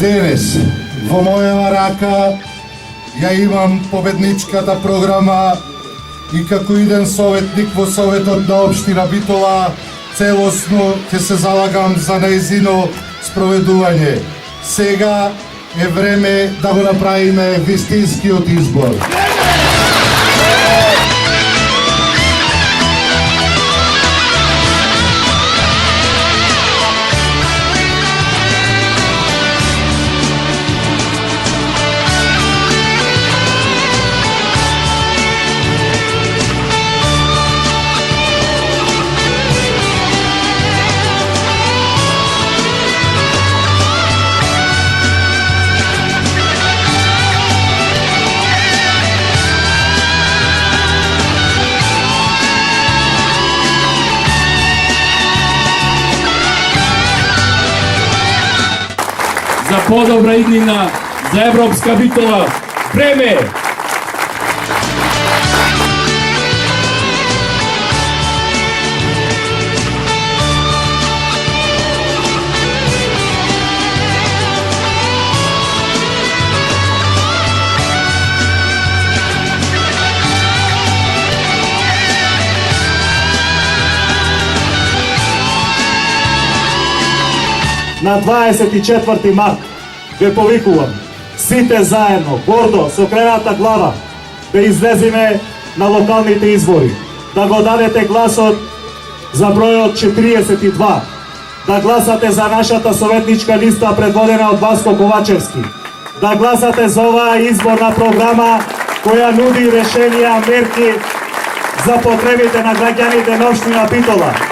Денес во моја рака ја имам победничката програма и како иден советник во Советот на општина Битола целосно ќе се залагам за нејзино спроведување. Сега е време да го направиме вистинскиот избор. За подобра иднина, за Европска Битола, време! На 24 март ве повикувам сите заедно, гордо, со крената глава, да излеземе на локалните избори, да го дадете гласот за бројот 42, да гласате за нашата советничка листа предводена од Васко Ковачевски, да гласате за оваа изборна програма која нуди решенија, мерки за потребите на граѓаните на општина Битола.